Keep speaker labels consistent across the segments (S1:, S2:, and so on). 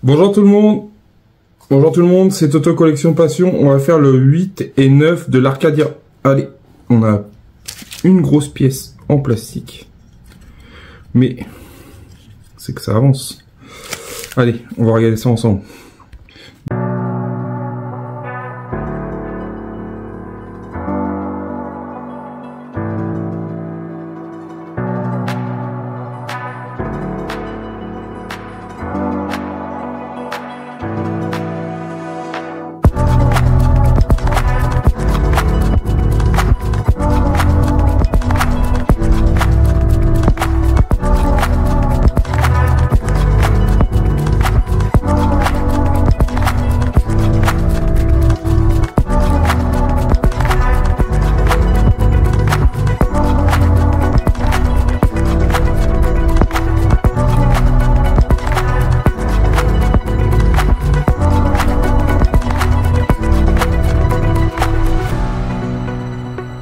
S1: Bonjour tout le monde. Bonjour tout le monde, c'est Toto Collection Passion. On va faire le 8 et 9 de l'Arcadia. Allez, on a une grosse pièce en plastique. Mais c'est que ça avance. Allez, on va regarder ça ensemble.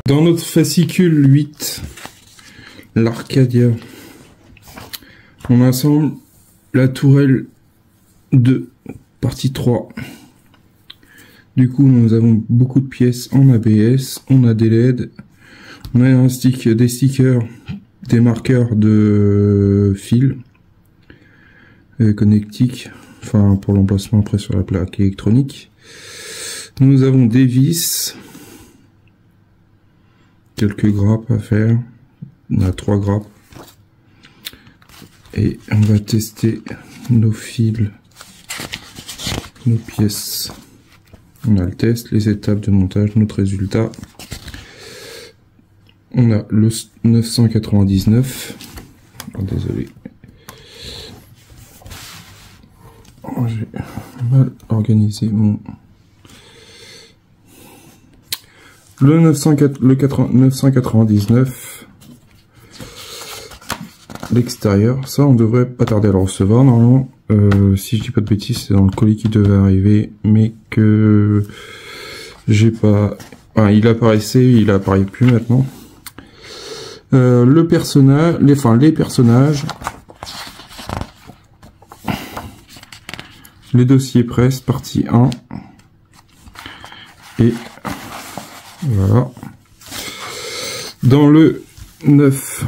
S1: Dans notre fascicule 8, l'Arcadia, on assemble la tourelle 2, partie 3. Du coup, nous avons beaucoup de pièces en ABS, on a des LED, on a des stickers, des marqueurs de fil connectiques, enfin pour l'emplacement après sur la plaque électronique. Nous avons des vis. Quelques grappes à faire, on a 3 grappes et on va tester nos fils, nos pièces. On a le test, les étapes de montage, notre résultat. On a le 999. Oh, désolé, j'ai mal organisé mon... Le 999, l'extérieur, ça on devrait pas tarder à le recevoir normalement. Si je dis pas de bêtises, c'est dans le colis qui devait arriver, mais que j'ai pas... Enfin, il apparaissait, il apparaît plus maintenant. Le personnage, les personnages, les dossiers presse, partie 1, et... Voilà. Dans le 9,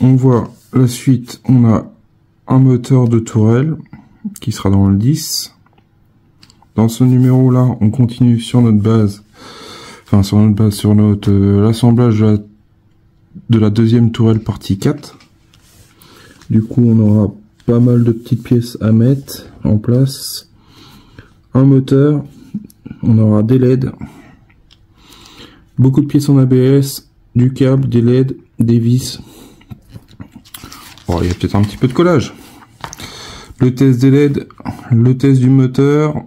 S1: on voit la suite, on a un moteur de tourelle qui sera dans le 10. Dans ce numéro là, on continue sur notre base, sur notre l'assemblage de la deuxième tourelle partie 4. Du coup, on aura pas mal de petites pièces à mettre en place. Un moteur. On aura des LED, beaucoup de pièces en ABS, du câble, des LED, des vis. Oh, il y a peut-être un petit peu de collage. Le test des LED, le test du moteur.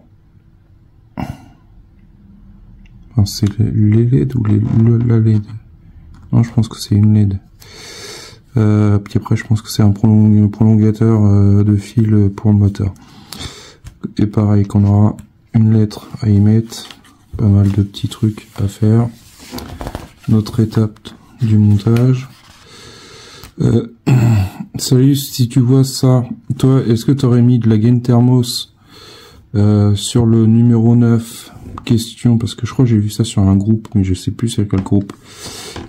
S1: Enfin, c'est les LED ou la LED? Non, je pense que c'est une LED. Puis après, je pense que c'est un prolongateur de fil pour le moteur. Et pareil, qu'on aura une lettre à y mettre, pas mal de petits trucs à faire. Notre étape du montage. Salut, si tu vois ça, toi, est-ce que tu aurais mis de la gaine thermos sur le numéro 9? Question, parce que je crois que j'ai vu ça sur un groupe, mais je sais plus c'est quel groupe,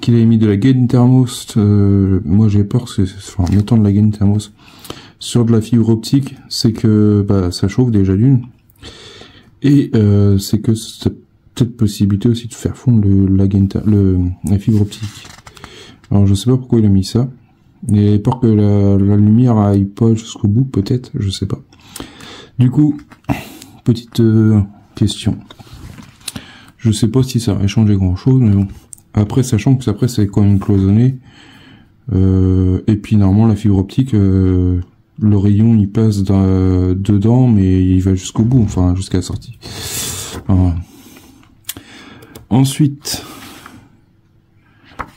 S1: qu'il avait mis de la gaine thermos. Moi j'ai peur que, en mettant de la gaine thermos sur de la fibre optique, c'est que ça chauffe déjà d'une. Et c'est que c'est peut-être possibilité aussi de faire fondre la fibre optique. Alors je sais pas pourquoi il a mis ça. Et peur que la lumière aille pas jusqu'au bout, peut-être, je sais pas. Du coup, petite question. Je sais pas si ça aurait changé grand chose, mais bon. Après, sachant que après c'est quand même cloisonné. Et puis normalement la fibre optique, le rayon il passe dedans, mais il va jusqu'au bout, enfin jusqu'à la sortie. Voilà. Ensuite,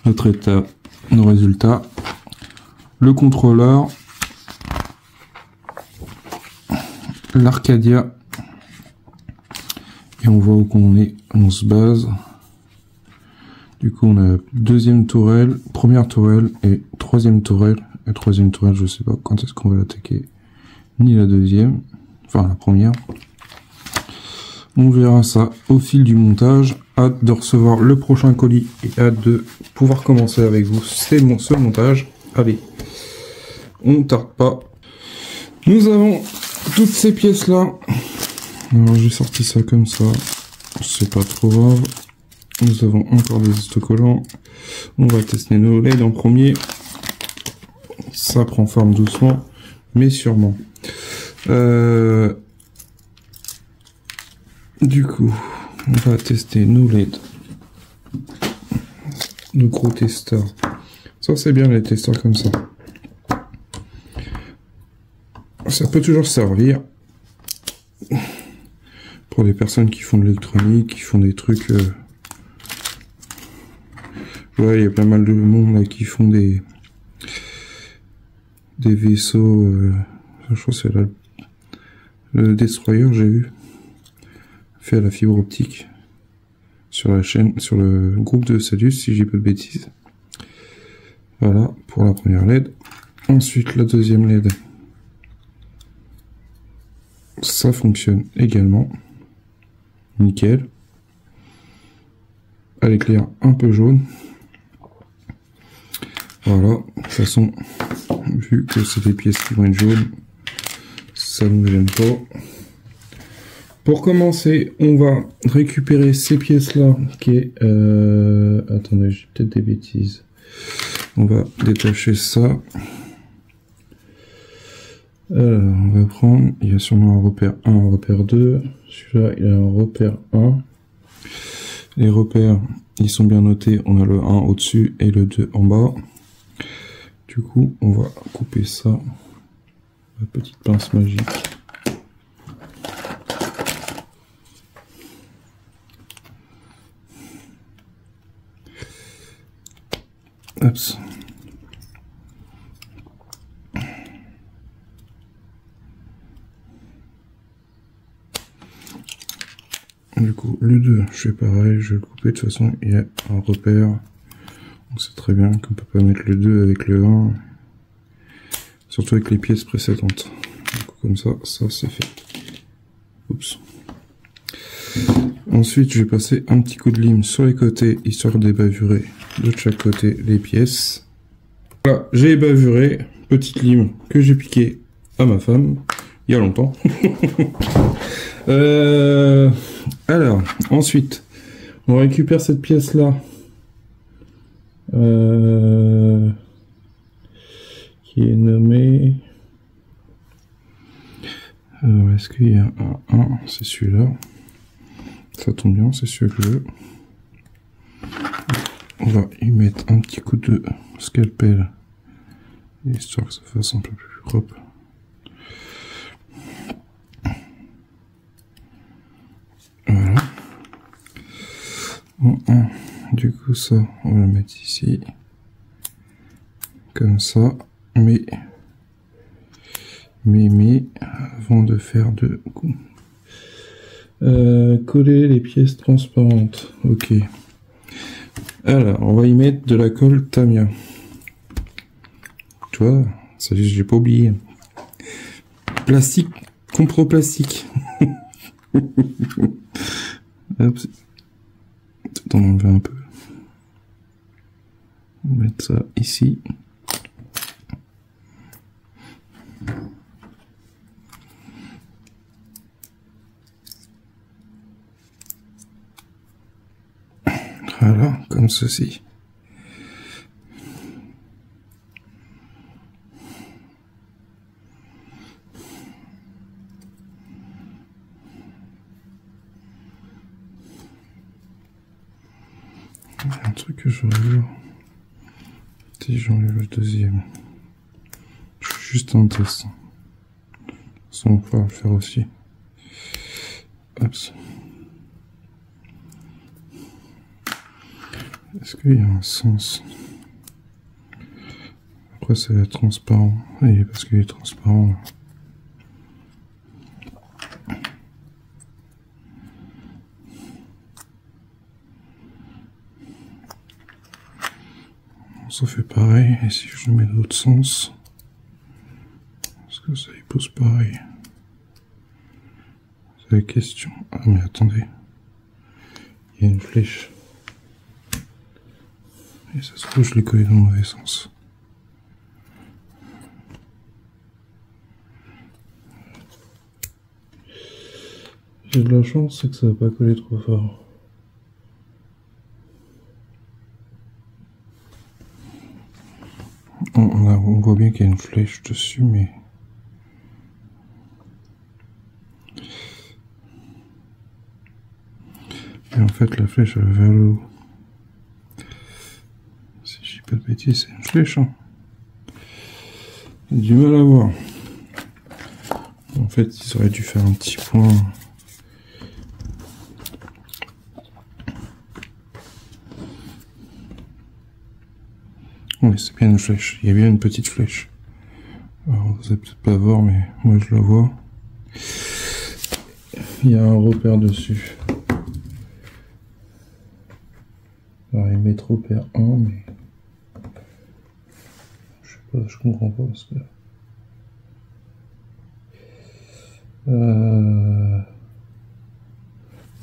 S1: notre état, nos résultats, le contrôleur, l'Arcadia, et on voit où qu'on est, on se base. Du coup, on a deuxième tourelle, première tourelle et troisième tourelle. La troisième tourelle, je sais pas quand est-ce qu'on va l'attaquer. ni la deuxième, enfin la première. On verra ça au fil du montage. Hâte de recevoir le prochain colis et hâte de pouvoir commencer avec vous. C'est ce montage. Allez, on ne tarde pas. Nous avons toutes ces pièces là. Alors j'ai sorti ça comme ça. C'est pas trop grave. Nous avons encore des autocollants. On va tester nos LED en premier. Ça prend forme doucement, mais sûrement. Du coup, on va tester nos LED. Nos gros testeurs. Ça c'est bien les testeurs comme ça. Ça peut toujours servir pour des personnes qui font de l'électronique, qui font des trucs. Ouais, il y a pas mal de monde là qui font des vaisseaux. Je crois que c'est là le Destroyer, j'ai vu. Fait à la fibre optique sur la chaîne, sur le groupe de Salus, si j'ai pas de bêtises. Voilà pour la première LED. Ensuite la deuxième LED, ça fonctionne également nickel. Elle éclaire un peu jaune. Voilà, de toute façon, vu que c'est des pièces qui vont être jaunes, ça ne nous gêne pas. Pour commencer, on va récupérer ces pièces-là, qui est... attendez, j'ai peut-être des bêtises. On va détacher ça. Alors, on va prendre... Il y a sûrement un repère 1, un repère 2. Celui-là, il a un repère 1. Les repères, ils sont bien notés. On a le 1 au-dessus et le 2 en bas. Du coup, on va couper ça. La petite pince magique. Hop. Du coup, le 2, je fais pareil, je vais le couper. De toute façon, il y a un repère. Donc c'est très bien qu'on peut pas mettre le 2 avec le 1. Surtout avec les pièces précédentes. Du coup, comme ça, ça c'est fait. Oups. Ensuite, je vais passer un petit coup de lime sur les côtés, histoire de débavurer de chaque côté les pièces. Voilà, j'ai bavuré, petite lime que j'ai piquée à ma femme, il y a longtemps. Alors, ensuite, on récupère cette pièce-là, qui est nommée... Alors, est-ce qu'il y a un 1? C'est celui-là. Ça tombe bien, c'est celui que je veux. On va y mettre un petit coup de scalpel, histoire que ça fasse un peu plus propre. Voilà. Bon, du coup ça, on va le mettre ici. Comme ça. Mais avant de faire de coups. Coller les pièces transparentes. Ok. Alors, on va y mettre de la colle Tamiya. Tu vois, ça j'ai pas oublié. Plastique contre plastique. Hop. Peut-être en enlever un peu. On va mettre ça ici. Voilà, comme ceci. Un truc que je veux. Si j'enlève le deuxième. Je fais juste un test. Ça, on pourra le faire aussi. Hop. Est-ce qu'il y a un sens? Après, ça va être transparent. Et parce qu'il est transparent. Ça fait pareil. Et si je le mets dans l'autre sens? Parce que que ça y pose pareil? C'est la question. Ah mais attendez. Il y a une flèche. Et ça se trouve, je l'ai collé dans le mauvais sens. J'ai de la chance, c'est que ça va pas coller trop fort. On voit bien qu'il y a une flèche dessus, mais... Et en fait, la flèche, elle va vers le haut. Si je dis pas de bêtises, c'est une flèche, hein. J'ai du mal à voir. En fait, ils auraient dû faire un petit point... Oui, c'est bien une flèche. Il y a bien une petite flèche. Alors, vous allez peut-être pas voir, mais moi je la vois. Il y a un repère dessus. Alors, il met repère 1, mais... Je sais pas, je comprends pas parce que...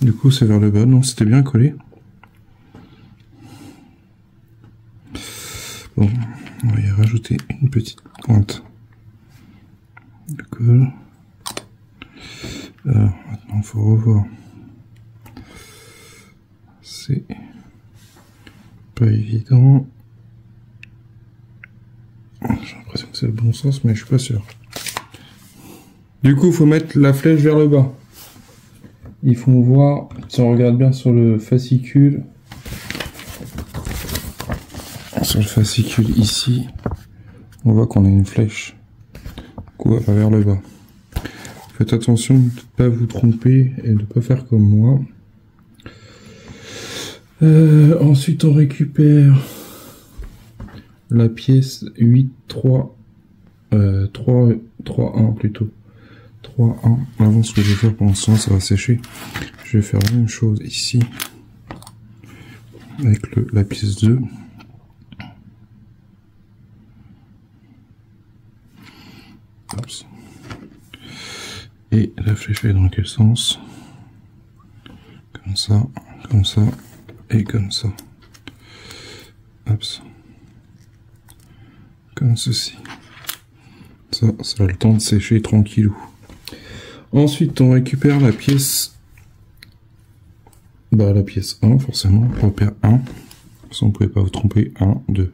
S1: Du coup, c'est vers le bas. Non, c'était bien collé. Bon, on va y rajouter une petite pointe de colle. Alors, maintenant, il faut revoir. C'est pas évident. J'ai l'impression que c'est le bon sens, mais je suis pas sûr. Du coup, il faut mettre la flèche vers le bas. Il faut voir, si on regarde bien sur le fascicule, ici, on voit qu'on a une flèche. Du coup, elle va vers le bas. Faites attention de ne pas vous tromper et de ne pas faire comme moi. Ensuite, on récupère la pièce 8-3, 3-1 plutôt. 3-1. Avant, ce que je vais faire pendant ce temps, ça va sécher. Je vais faire la même chose ici avec la pièce 2. Oups. Et la flèche est dans quel sens? Comme ça et comme ça. Oups. Comme ceci. Ça a le temps de sécher tranquillou. Ensuite, on récupère la pièce... la pièce 1, forcément. Repère 1. Ça, on ne pouvait pas vous tromper. 1, 2.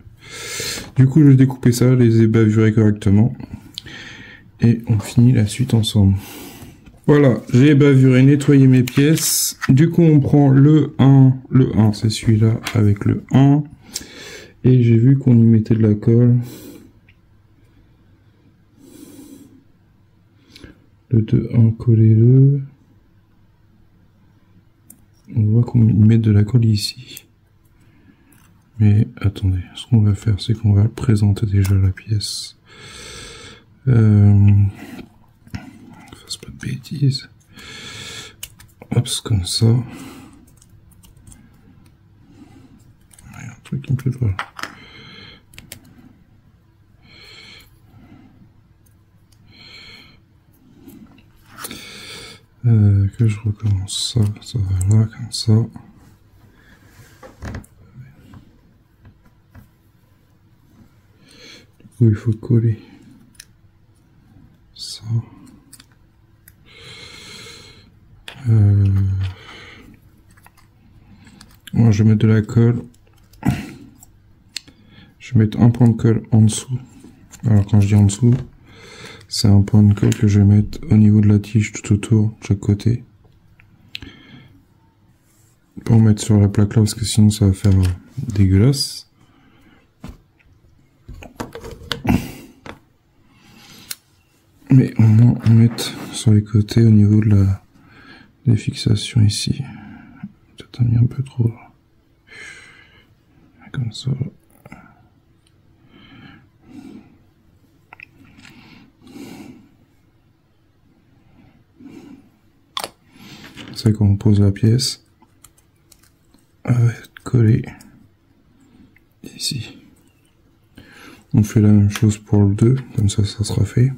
S1: Du coup, je vais découper ça, les ai bavurés correctement. Et on finit la suite ensemble. Voilà, j'ai bavuré, nettoyé mes pièces. Du coup, on prend le 1. Le 1, c'est celui-là avec le 1. Et j'ai vu qu'on y mettait de la colle. Le 2-1, collez-le. On voit qu'on met de la colle ici. Mais attendez, ce qu'on va faire, c'est qu'on va présenter déjà la pièce. Fasse pas de bêtises. Hop, comme ça. Il y a un truc qui me plaît pas. Que je recommence ça va là, comme ça. Du coup, il faut coller ça. Moi, je vais mettre de la colle. Je vais mettre un point de colle en dessous. Alors, quand je dis en dessous, c'est un point de colle que je vais mettre au niveau de la tige tout autour, de chaque côté. Pas en mettre sur la plaque là parce que sinon ça va faire dégueulasse. Mais au moins on met sur les côtés au niveau de des fixations ici. Peut-être mis un peu trop. Comme ça. C'est quand on pose la pièce. Elle va être collée ici. On fait la même chose pour le 2, comme ça, ça sera fait.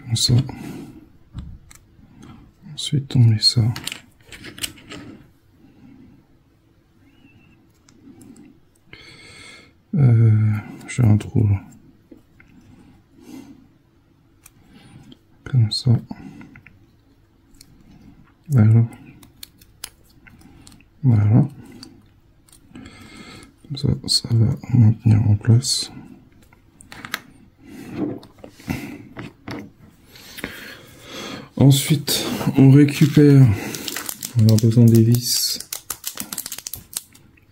S1: comme ça. Ensuite on met ça. J'ai un trou là. Comme ça. Voilà. Voilà. Comme ça, ça va maintenir en place. Ensuite, on récupère. On va avoir besoin des vis.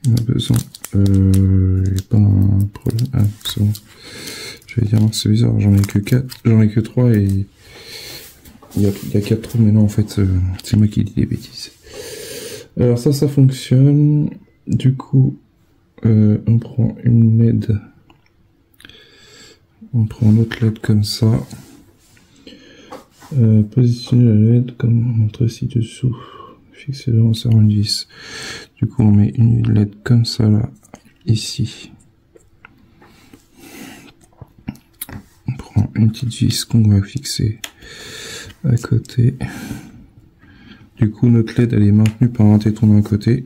S1: On a besoin. Il n'y a pas un problème. Ah, c'est bon. Je vais dire, non, c'est bizarre. J'en ai que 4. J'en ai que 3 et. Il y a 4 trous, mais non, en fait, c'est moi qui dis des bêtises. Alors, ça fonctionne. Du coup, on prend une LED. On prend l'autre LED comme ça. Positionner la LED comme montré ci-dessous. Fixez-le en serrant une vis. Du coup, on met une LED comme ça là, ici. On prend une petite vis qu'on va fixer à côté. Du coup, notre LED elle est maintenue par un téton d'un côté.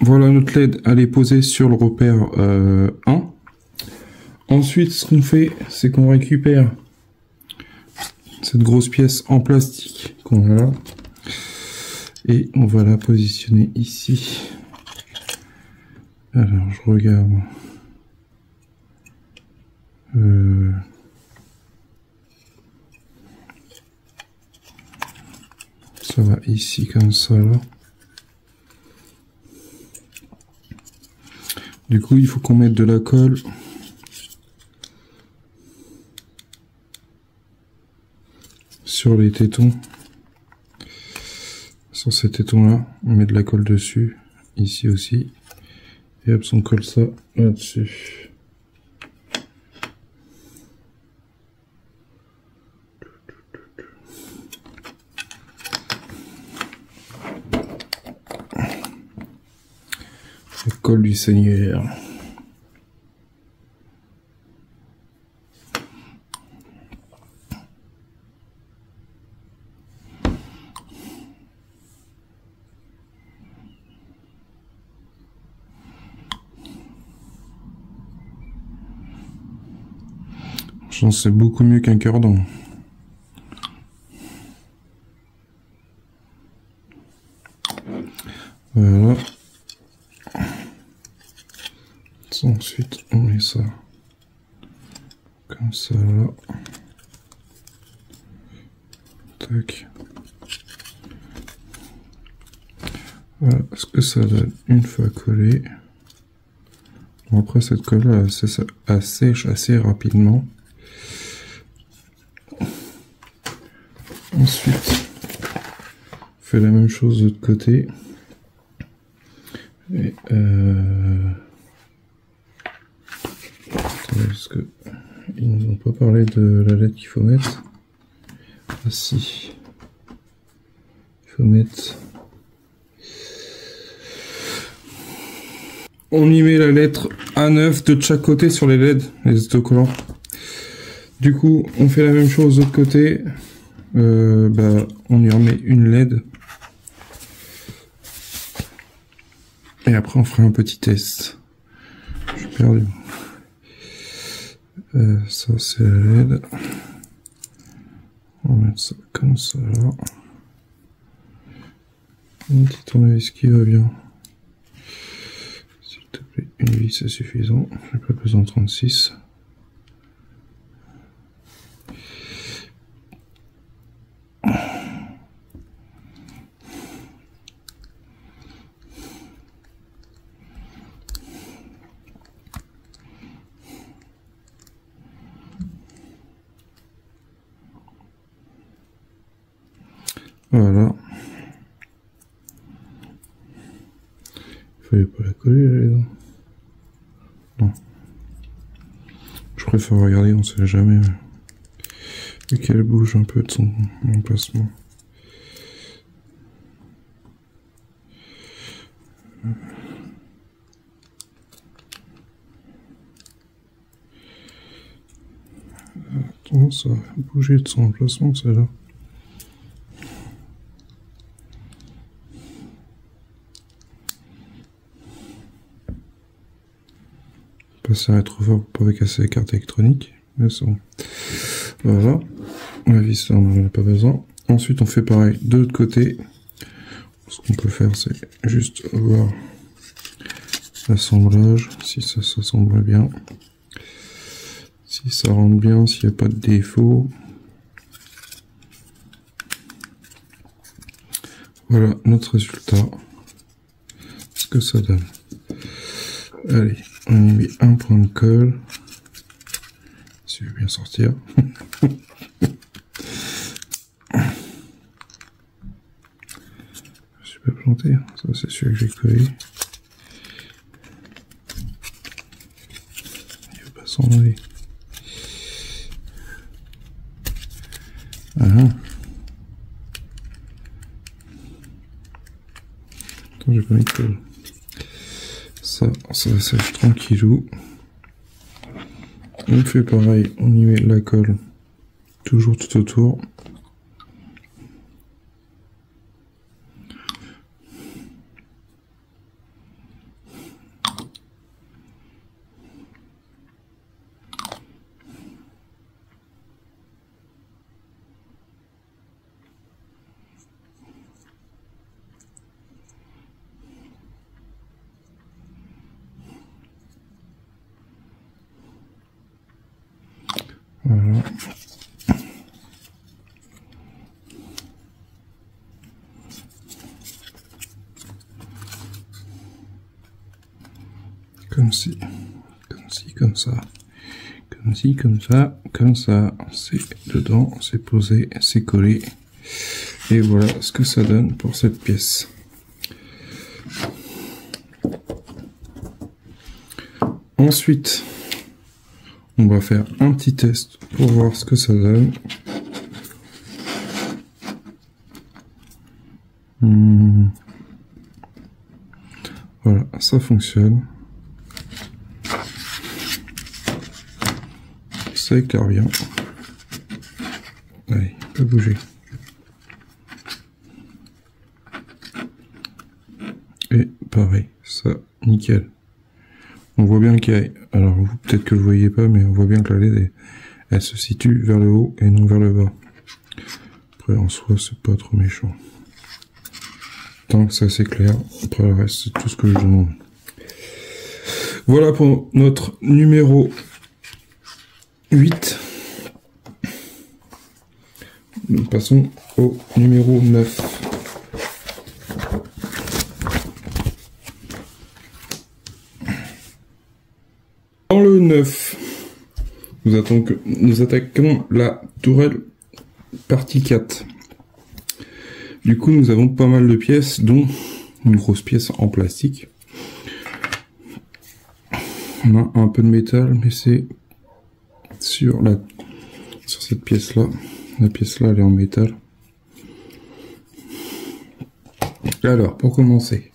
S1: Voilà, notre LED elle est posée sur le repère 1. Ensuite, ce qu'on fait, c'est qu'on récupère cette grosse pièce en plastique qu'on a là et on va la positionner ici. Alors, je regarde. Ça va ici comme ça là. Du coup, il faut qu'on mette de la colle sur les tétons. Sur ces tétons là, on met de la colle dessus, ici aussi. Et hop, on colle ça là-dessus. La colle du Seigneur. Je pense que c'est beaucoup mieux qu'un cure-dent. Voilà. Ensuite, on met ça comme ça là. Tac. Voilà ce que ça donne une fois collé. Bon, après cette colle là, elle sèche assez rapidement. Ensuite, on fait la même chose de l'autre côté. Et attendez, parce que ils nous ont pas parlé de la LED qu'il faut mettre. Ah si. Il faut mettre. On y met la lettre A9 de chaque côté sur les LED, les autocollants. Du coup, on fait la même chose de l'autre côté. On y remet une LED. Et après, on fera un petit test. Je suis perdu. Ça, c'est la LED. On va mettre ça comme ça, là. Un petit tournevis qui va bien. S'il te plaît, une vis, c'est suffisant. J'ai pas besoin de 36. Voilà. Il fallait pas la coller là, les dents. Non. Je préfère regarder, on sait jamais. Vu qu'elle bouge un peu de son emplacement. tendance à bouger de son emplacement, celle-là. Passer un rétrophore pour pas casser la carte électronique. Mais c'est bon. Voilà. La vis là, on n'en a pas besoin. Ensuite, on fait pareil de l'autre côté. Ce qu'on peut faire, c'est juste voir l'assemblage, si ça s'assemble bien, si ça rentre bien, s'il n'y a pas de défaut. Voilà notre résultat. Ce que ça donne. Allez, on y met un point de colle. Si je veux bien sortir. Je suis pas planté. Ça, c'est celui que j'ai collé. Il va pas s'en aller. Ah. Attends, j'ai pas mis de colle. Ça sèche tranquillou. On fait pareil, on y met la colle toujours tout autour. Voilà. Comme ci, comme ça. Comme ci, comme ça, comme ça. C'est dedans, c'est posé, c'est collé. Et voilà ce que ça donne pour cette pièce. Ensuite, on va faire un petit test pour voir ce que ça donne. Voilà, ça fonctionne. Ça éclaire bien. Allez, pas bouger. Et pareil, ça, nickel. On voit bien qu'il y a... Alors, vous, peut-être que vous ne voyez pas, mais on voit bien que la LED, elle se situe vers le haut et non vers le bas. Après, en soi, c'est pas trop méchant. Tant que ça s'éclaire, après le reste, c'est tout ce que je demande. Voilà pour notre numéro 8. Nous passons au numéro 9. Dans le 9, nous attaquons la tourelle partie 4. Du coup, nous avons pas mal de pièces, dont une grosse pièce en plastique. On a un peu de métal, mais c'est sur cette pièce-là. La pièce-là, elle est en métal. Alors, pour commencer,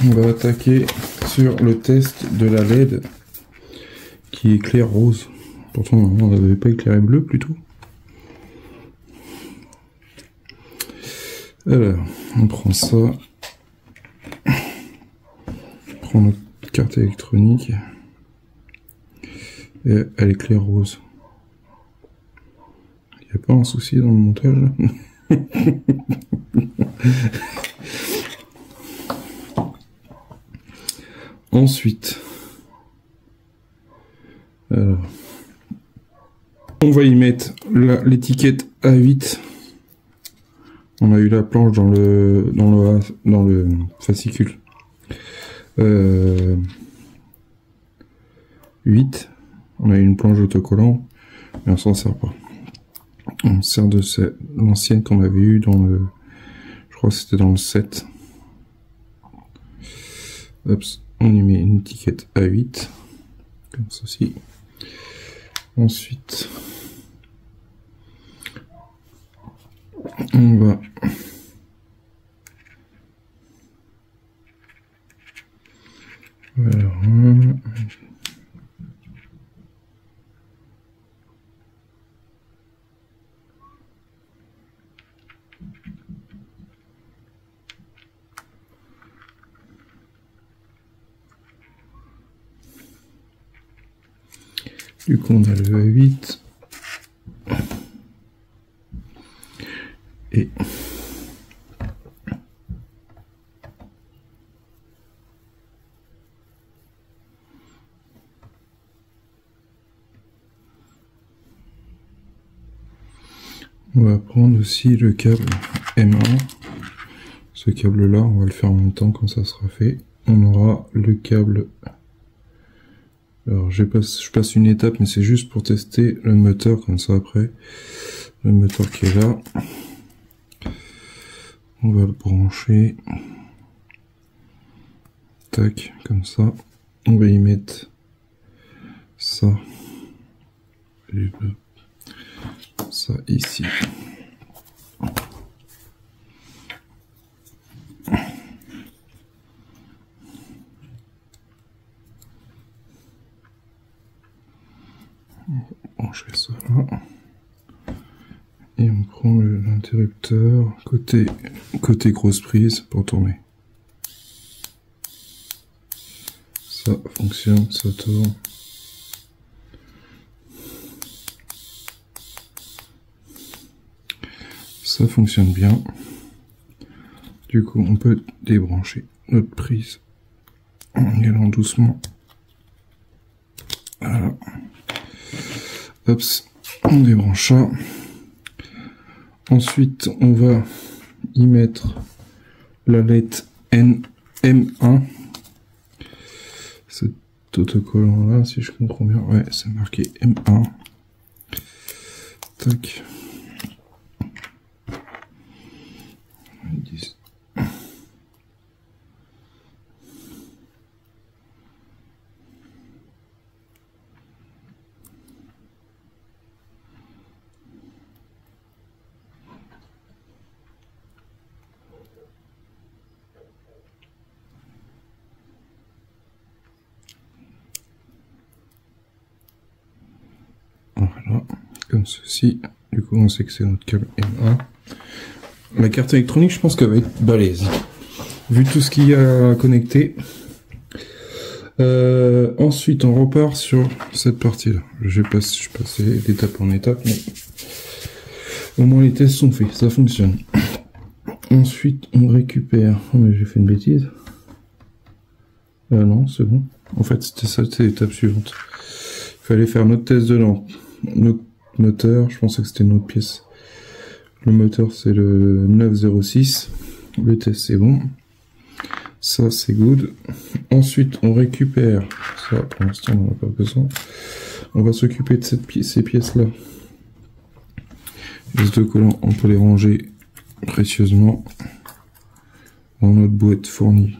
S1: on va attaquer sur le test de la LED qui éclaire rose. Pourtant, on n'avait pas éclairé bleu plutôt. Alors, on prend ça. On prend notre carte électronique. Et elle éclaire rose. Il n'y a pas un souci dans le montage là. Ensuite, alors, on va y mettre l'étiquette A8. On a eu la planche dans le fascicule 8. On a eu une planche autocollant, mais on s'en sert pas. On sert de l'ancienne qu'on avait eu dans le, je crois que c'était dans le 7. Hop, on y met une étiquette A8, comme ceci. Ensuite, on va Du coup, on a le A8. Et on va prendre aussi le câble M1. Ce câble là, on va le faire en même temps quand ça sera fait. On aura le câble. Alors je passe une étape, mais c'est juste pour tester le moteur comme ça après. Le moteur qui est là. On va le brancher. Tac, comme ça. On va y mettre ça. Et ça ici. Brancher ça là. Et on prend l'interrupteur côté grosse prise pour tourner. Ça fonctionne, ça tourne. Ça fonctionne bien. Du coup, on peut débrancher notre prise en y allant doucement. Voilà. Hop, on débranche ça. Ensuite, on va y mettre la lettre M1. Cet autocollant là, si je comprends bien. Ouais, c'est marqué M1. Tac. Voilà, comme ceci. Du coup, on sait que c'est notre câble M1. La carte électronique, je pense qu'elle va être balèze, vu tout ce qu'il y a à connecter. Ensuite, on repart sur cette partie-là. Je vais passer d'étape en étape, mais au moins les tests sont faits, ça fonctionne. Ensuite, on récupère... Oh, mais j'ai fait une bêtise. Non, c'est bon. En fait, c'était ça, c'était l'étape suivante. Il fallait faire notre test de lampe. Notre moteur, je pensais que c'était une autre pièce. Le moteur, c'est le 906. Le test, c'est bon. Ça, c'est good. Ensuite, on récupère... Ça, pour l'instant, on n'en a pas besoin. On va s'occuper de ces pièces-là. Les deux collants, on peut les ranger précieusement dans notre boîte fournie.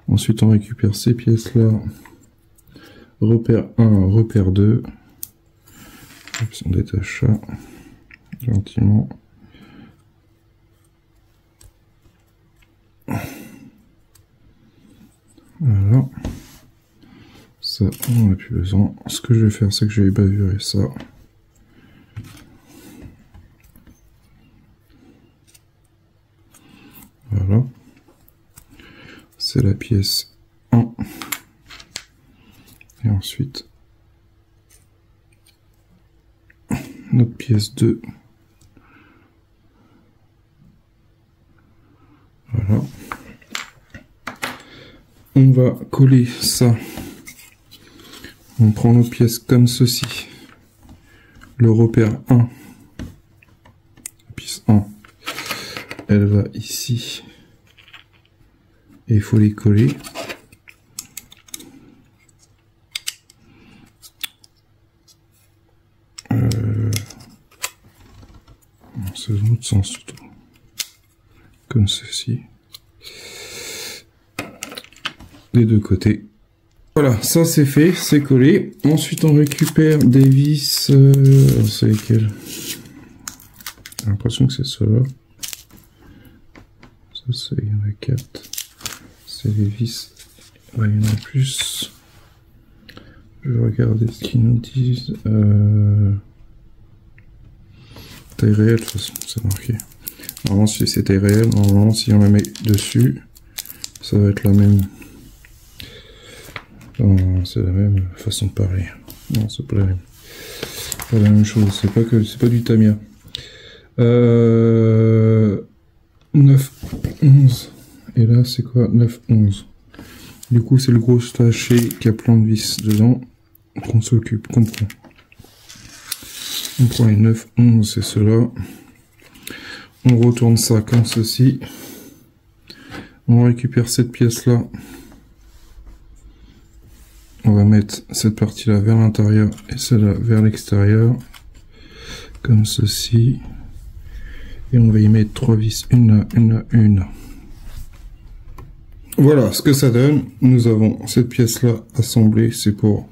S1: Ensuite, on récupère ces pièces-là. Repère 1, repère 2. On détache ça gentiment. Voilà. Ça, on n'en a plus besoin. Ce que je vais faire, c'est que je vais bavurer ça. Voilà. C'est la pièce 1. Et ensuite, notre pièce 2. Voilà. On va coller ça. On prend nos pièces comme ceci. Le repère 1. La pièce 1. Elle va ici. Et il faut les coller. C'est dans l'autre sens surtout. Comme ceci. Des deux côtés. Voilà, ça c'est fait, c'est collé. Ensuite on récupère des vis. C'est lesquelles? J'ai l'impression que c'est ceux-là. Ça, il y en a 4. C'est les vis. Ouais, il y en a plus. Je vais regarder ce qu'ils nous disent. Taille réelle, de toute façon, c'est marqué. Normalement, si c'est taille réelle, normalement, si on la met dessus, ça va être la même. C'est la même façon de parler. Non, c'est pas la même. Pas la même chose, c'est pas du Tamiya. 9, 11. Et là, c'est quoi? 9, 11. Du coup, c'est le gros taché qui a plein de vis dedans. Qu'on s'occupe, qu'on prend. On prend les 9, 11, c'est cela. On retourne ça comme ceci. On récupère cette pièce-là. On va mettre cette partie-là vers l'intérieur et celle-là vers l'extérieur. Comme ceci. Et on va y mettre 3 vis, une là, une là, une là. Voilà ce que ça donne. Nous avons cette pièce-là assemblée. C'est pour,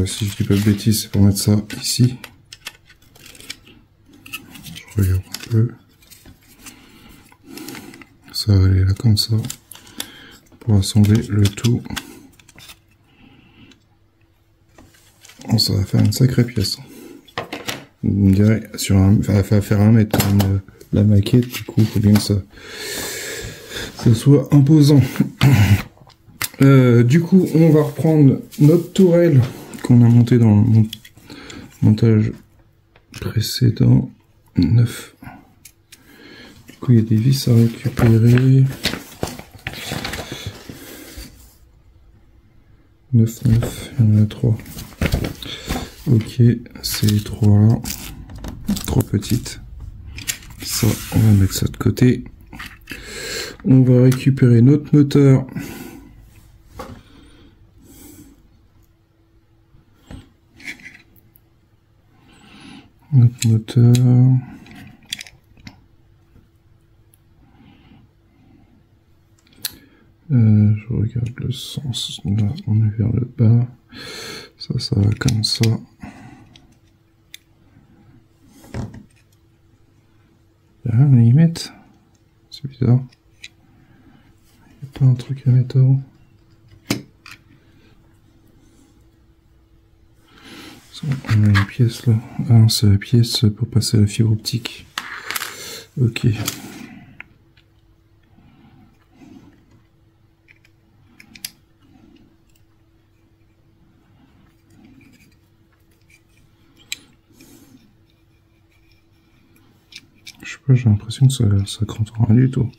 S1: si je dis pas de bêtises, c'est pour mettre ça ici. Je regarde un peu. Ça va aller là comme ça. Pour assembler le tout. Bon, ça va faire une sacrée pièce. On dirait sur un, enfin, ça va faire 1 mètre comme la maquette. Du coup, il faut bien que ça soit imposant. Du coup, on va reprendre notre tourelle qu'on a montée dans le montage précédent. 9. Du coup, il y a des vis à récupérer. 9, 9, il y en a 3. Ok, c'est les 3 là. Trop petites. Ça, on va mettre ça de côté. On va récupérer notre moteur. Notre moteur. Je regarde le sens. Là, on est vers le bas. Ça va comme ça. Il y a rien à y mettre. C'est bizarre. Il n'y a pas un truc à mettre avant. On a une pièce là. Ah non, c'est la pièce pour passer à la fibre optique. Ok. Je sais pas, j'ai l'impression que ça crainte rien du tout.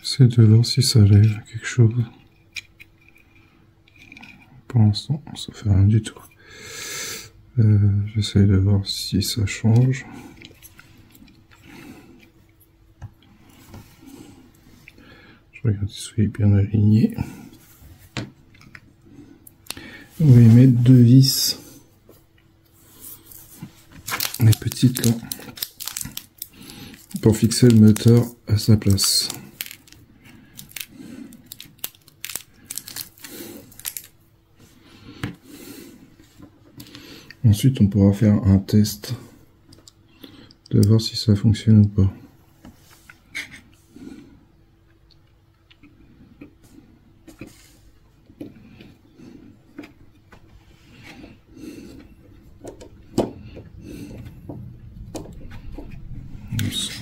S1: J'essaie de voir si ça lève quelque chose. Pour l'instant, ça fait rien du tout. J'essaie de voir si ça change. Je regarde si c'est bien aligné. On va y mettre 2 vis. Les petites là. Pour fixer le moteur à sa place. Ensuite, on pourra faire un test de voir si ça fonctionne ou pas.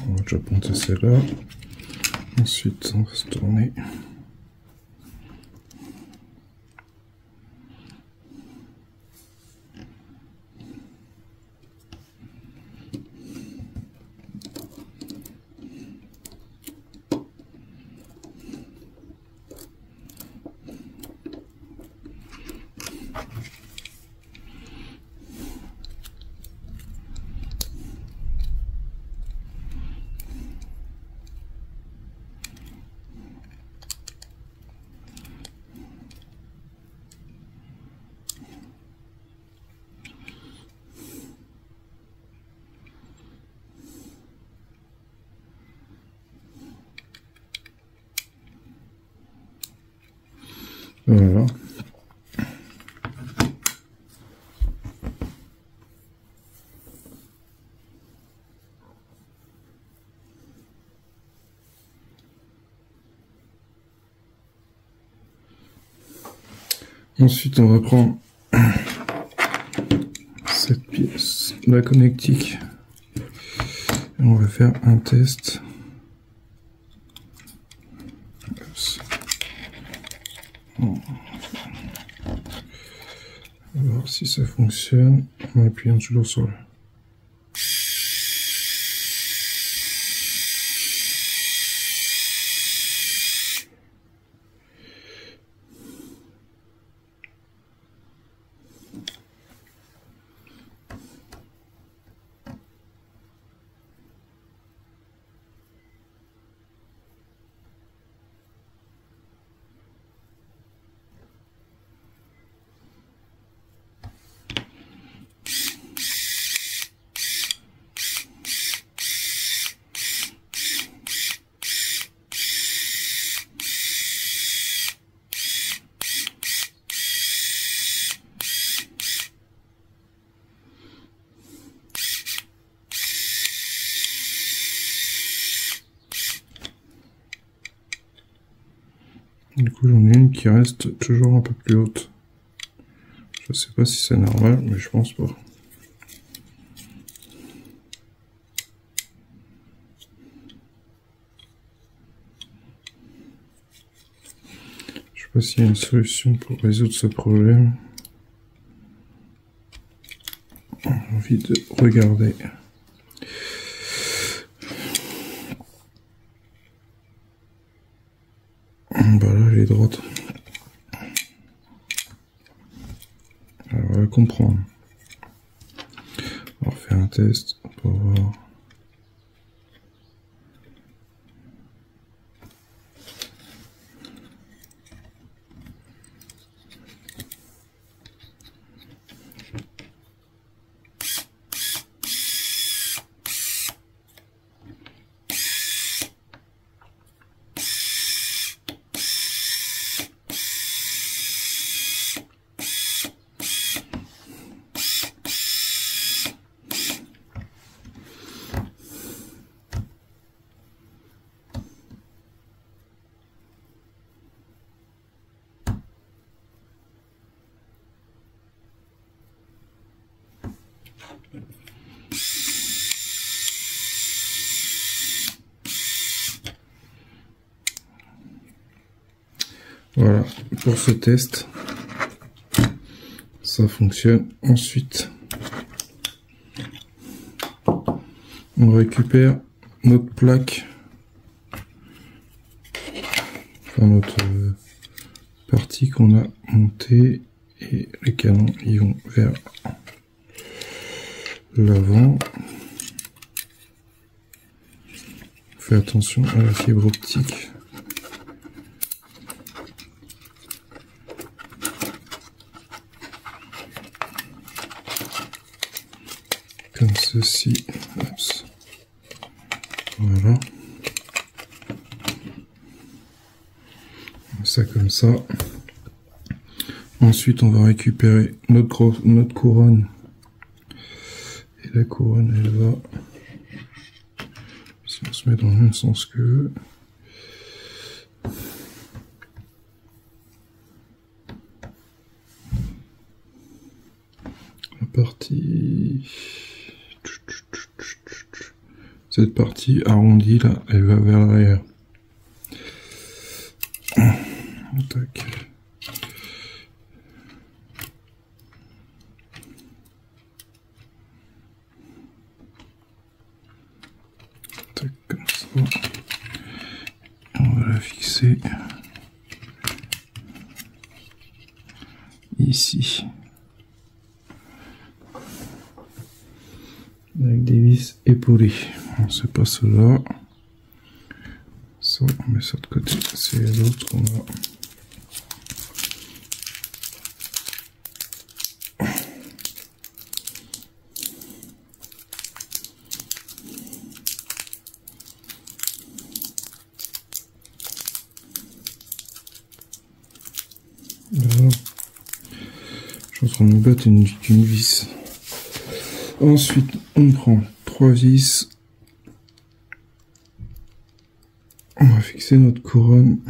S1: On va déjà pointer celle-là. Ensuite, on va se tourner. Voilà. Ensuite, on va prendre cette pièce, la connectique. Et on va faire un test. On va voir si ça fonctionne en appuyant toujours sur le... Du coup, j'en ai une qui reste toujours un peu plus haute. Je sais pas si c'est normal, mais je pense pas. Je sais pas s'il y a une solution pour résoudre ce problème. J'ai envie de regarder. Bah là, elle est droite. Alors, on va comprendre. On va faire un test pour voir. Voilà, pour ce test, ça fonctionne. Ensuite, on récupère notre plaque, enfin notre partie qu'on a montée, et les canons ils vont vers l'avant. Fais attention à la fibre optique. Comme ceci. Oups. Voilà. Ça comme ça. Ensuite, on va récupérer notre couronne. Et la couronne, elle va... Si on se met dans le même sens que eux. La partie... Cette partie arrondie là, elle va vers l'arrière. Tac. Tac, comme ça. On va la fixer ici. Avec des vis épaulées. Bon, c'est pas cela. Ça, on met ça de côté. C'est les autres qu'on a. Là, je suis en train de me battre une vis. Ensuite, on prend 3 vis. On va fixer notre couronne.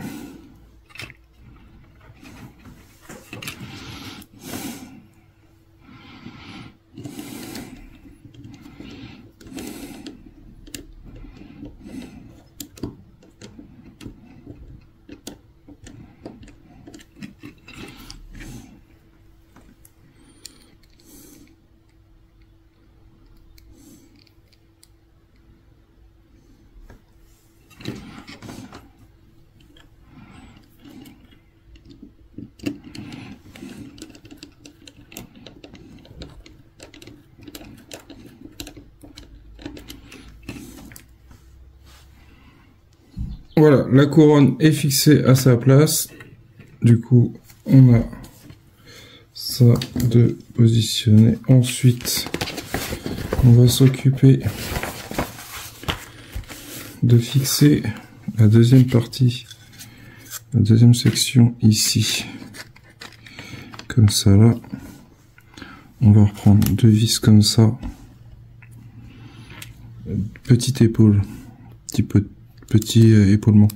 S1: Voilà, la couronne est fixée à sa place. Du coup, on a ça de positionner. Ensuite, on va s'occuper de fixer la deuxième partie, la deuxième section ici. Comme ça, là. On va reprendre deux vis comme ça. Petite épaule. Petit épaulement.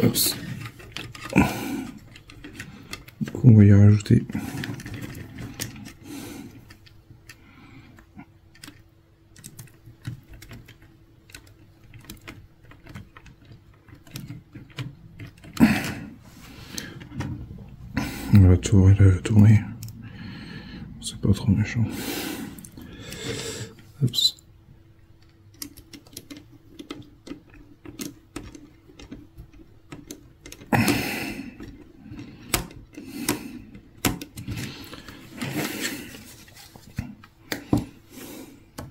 S1: Hop. Du coup, on va y rajouter. On va tourner. C'est pas trop méchant. Hop.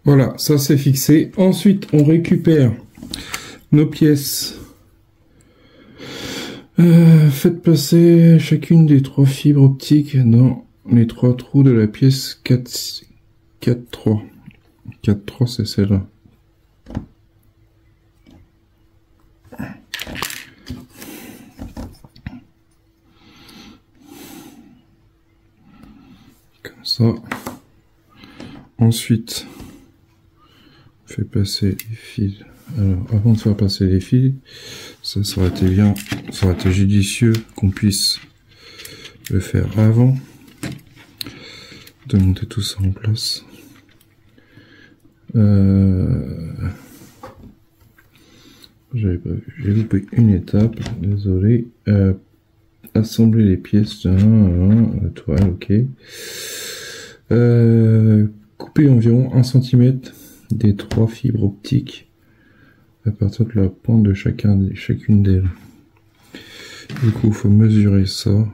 S1: Voilà, ça c'est fixé. Ensuite, on récupère nos pièces. Faites passer chacune des 3 fibres optiques dans les 3 trous de la pièce 4-3. 4-3, c'est celle-là. Comme ça. Ensuite, on fait passer les fils. Alors, avant de faire passer les fils, ça aurait été bien, ça aurait été judicieux qu'on puisse le faire avant de monter tout ça en place. J'avais pas vu, j'ai loupé une étape, désolé. Assembler les pièces, toile, ok. Couper environ 1 cm des 3 fibres optiques à partir de la pointe de chacune d'elles. Du coup, il faut mesurer ça.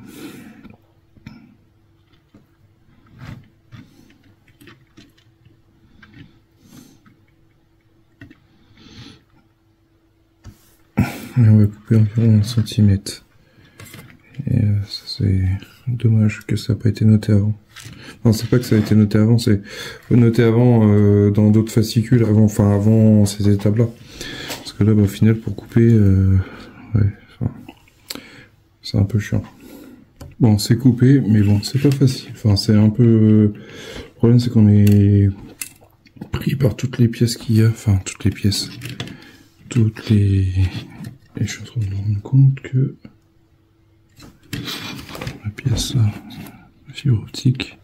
S1: Et on va couper environ 1 cm. Et c'est dommage que ça n'a pas été noté avant. Non, c'est pas que ça a été noté avant, c'est noté avant dans d'autres fascicules, avant ces étapes-là. Parce que là, au final, pour couper, ouais, c'est un peu chiant. Bon, c'est coupé, mais bon, c'est pas facile. Enfin, c'est un peu... Le problème, c'est qu'on est pris par toutes les pièces qu'il y a. Enfin, toutes les pièces. Et je suis en train de me rendre compte que... La pièce, là, la fibre optique,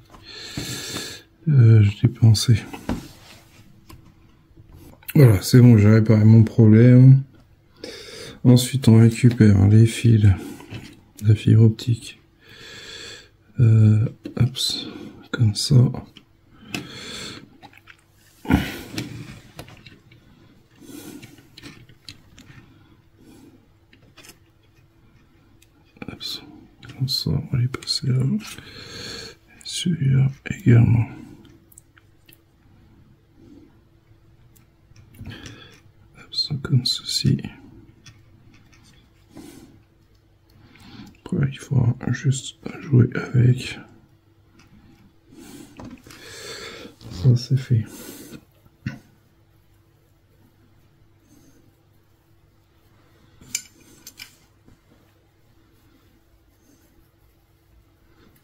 S1: je l'ai pensé. Voilà, c'est bon, j'ai réparé mon problème. Ensuite, on récupère les fils de la fibre optique. Hop, comme ça. Hop, comme ça, on va les passer là. Celui-là également. Hop, comme ceci. Après, il faudra juste jouer avec. Ça, c'est fait.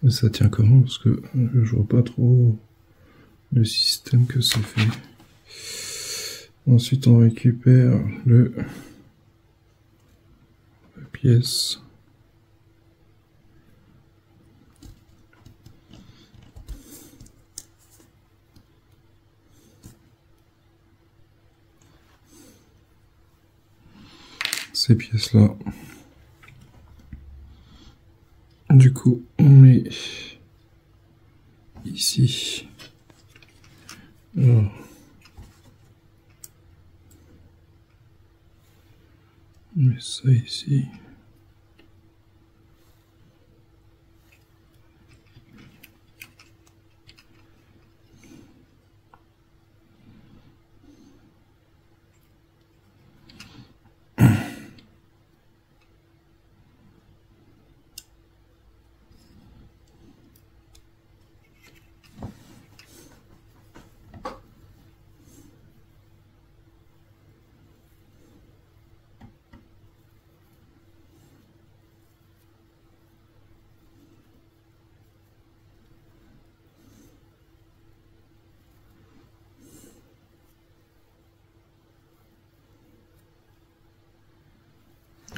S1: Mais ça tient comment? Parce que je vois pas trop le système que ça fait. Ensuite, on récupère la pièce. Ces pièces-là. Du coup, on met ici. Alors, on met ça ici.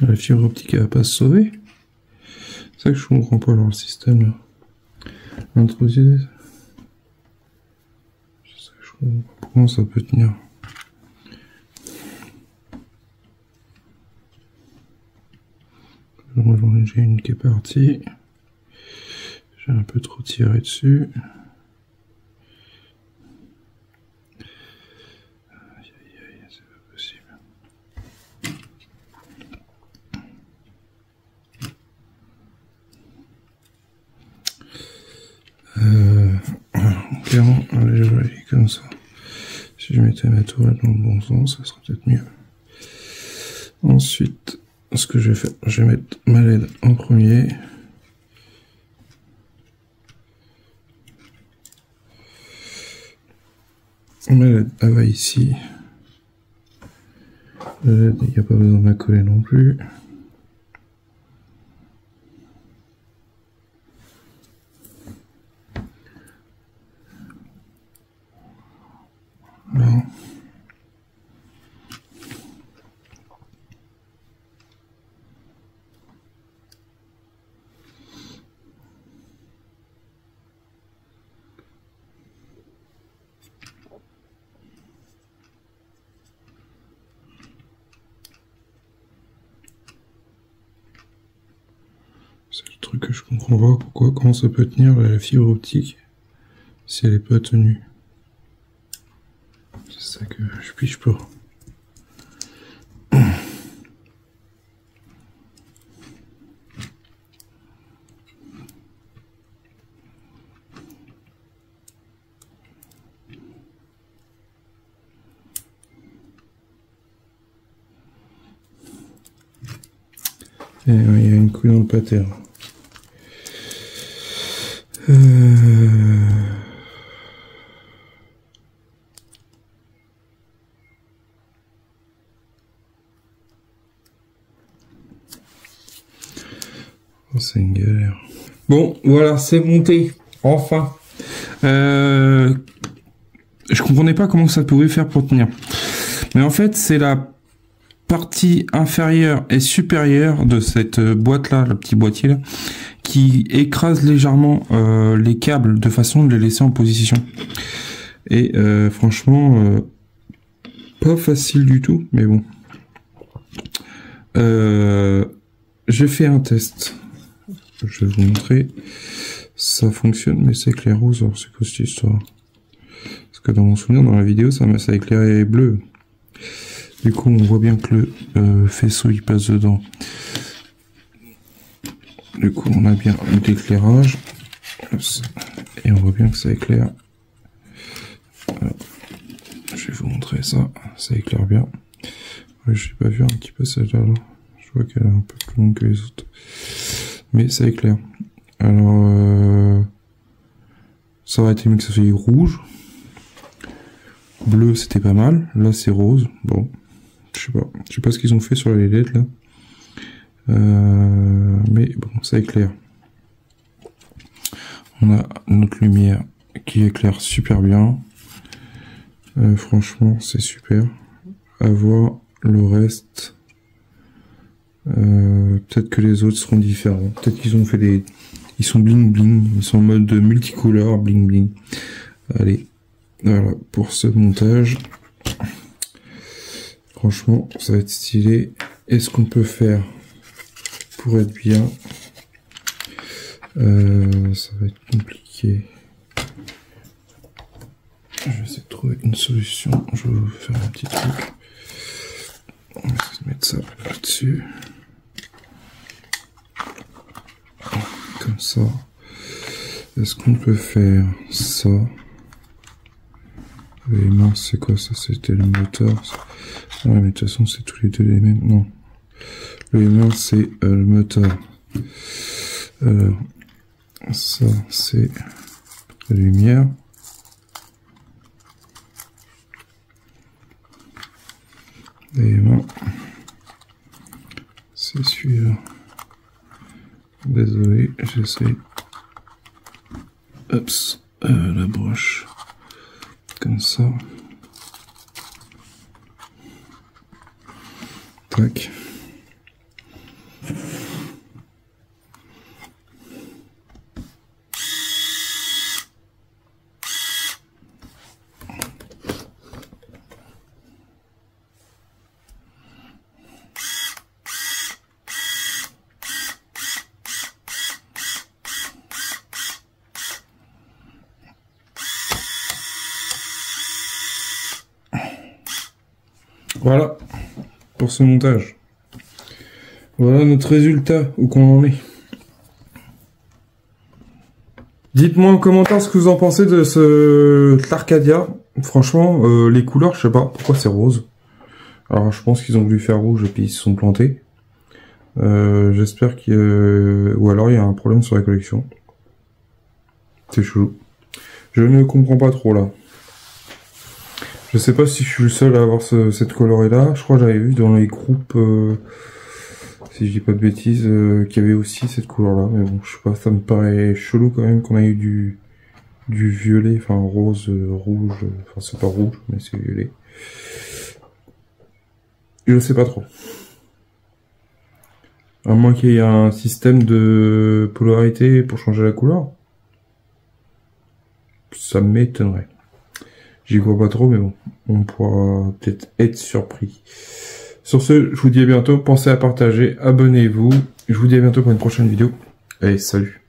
S1: La fibre optique elle va pas se sauver. C'est ça que je comprends pas dans le système là. Introduire. Je comprends pas comment ça peut tenir. J'ai une qui est partie. J'ai un peu trop tiré dessus. Aïe aïe aïe, c'est pas possible. Clairement, allez, je vais aller comme ça. Si je mettais ma toile dans le bon sens, ça serait peut-être mieux. Ensuite, ce que je vais faire, je vais mettre ma LED en premier. Ma LED, elle va ici. La LED, il n'y a pas besoin de la coller non plus. Non. C'est le truc que je comprends pas, pourquoi, comment ça peut tenir la fibre optique si elle est pas tenue. C'est ça que je pige pas. Et ouais, il y a une couille dans le pater. Oh, c'est une galère. Bon, voilà, c'est monté. Enfin. Je comprenais pas comment ça pouvait faire pour tenir. Mais en fait, c'est la partie inférieure et supérieure de cette boîte là, le petit boîtier là, qui écrase légèrement les câbles de façon de les laisser en position. Et franchement, pas facile du tout, mais bon. J'ai fait un test. Je vais vous montrer. Ça fonctionne, mais c'est éclairé rose. Alors c'est quoi cette histoire? Parce que dans mon souvenir, dans la vidéo, ça éclairait bleu. Du coup, on voit bien que le faisceau il passe dedans. Du coup, on a bien l'éclairage. Et on voit bien que ça éclaire. Alors, je vais vous montrer ça. Ça éclaire bien. Ouais, je n'ai pas vu un petit peu celle-là. Je vois qu'elle est un peu plus longue que les autres. Mais ça éclaire. Alors, ça aurait été mieux que ça soit rouge. Bleu, c'était pas mal. Là, c'est rose. Bon, je sais pas ce qu'ils ont fait sur les LED là. Mais bon, ça éclaire. On a notre lumière qui éclaire super bien. Franchement, c'est super. À voir le reste. Peut-être que les autres seront différents. Peut-être qu'ils ont fait des... Ils sont bling bling. Ils sont en mode multicouleur bling bling. Allez. Voilà pour ce montage. Franchement, ça va être stylé. Est-ce qu'on peut faire pour être bien? Ça va être compliqué. Je vais essayer de trouver une solution. Je vais vous faire un petit truc. On va essayer de mettre ça là-dessus. Comme ça. Est-ce qu'on peut faire ça? Les mains, c'est quoi ça? C'était le moteur. Ah, mais de toute façon, c'est tous les deux les mêmes. Non. Les mains, c'est le moteur. Alors, ça, c'est la lumière. Les mains, c'est celui-là. Désolé, j'essaie. Hop, la broche. Comme ça. Tac. Voilà, pour ce montage. Voilà notre résultat, où qu'on en est. Dites-moi en commentaire ce que vous en pensez de l'Arcadia. Franchement, les couleurs, je sais pas pourquoi c'est rose. Alors je pense qu'ils ont voulu faire rouge et puis ils se sont plantés. J'espère qu'il ou alors il y a un problème sur la collection. C'est chelou. Je ne comprends pas trop là. Je sais pas si je suis le seul à avoir cette colorée là. Je crois que j'avais vu dans les groupes, si je dis pas de bêtises, qu'il y avait aussi cette couleur là. Mais bon, je sais pas, ça me paraît chelou quand même qu'on ait eu du violet, enfin rose, rouge. Enfin c'est pas rouge, mais c'est violet. Je sais pas trop. À moins qu'il y ait un système de polarité pour changer la couleur. Ça m'étonnerait. J'y crois pas trop, mais bon, on pourra peut-être être surpris. Sur ce, je vous dis à bientôt. Pensez à partager, abonnez-vous. Je vous dis à bientôt pour une prochaine vidéo. Allez, salut.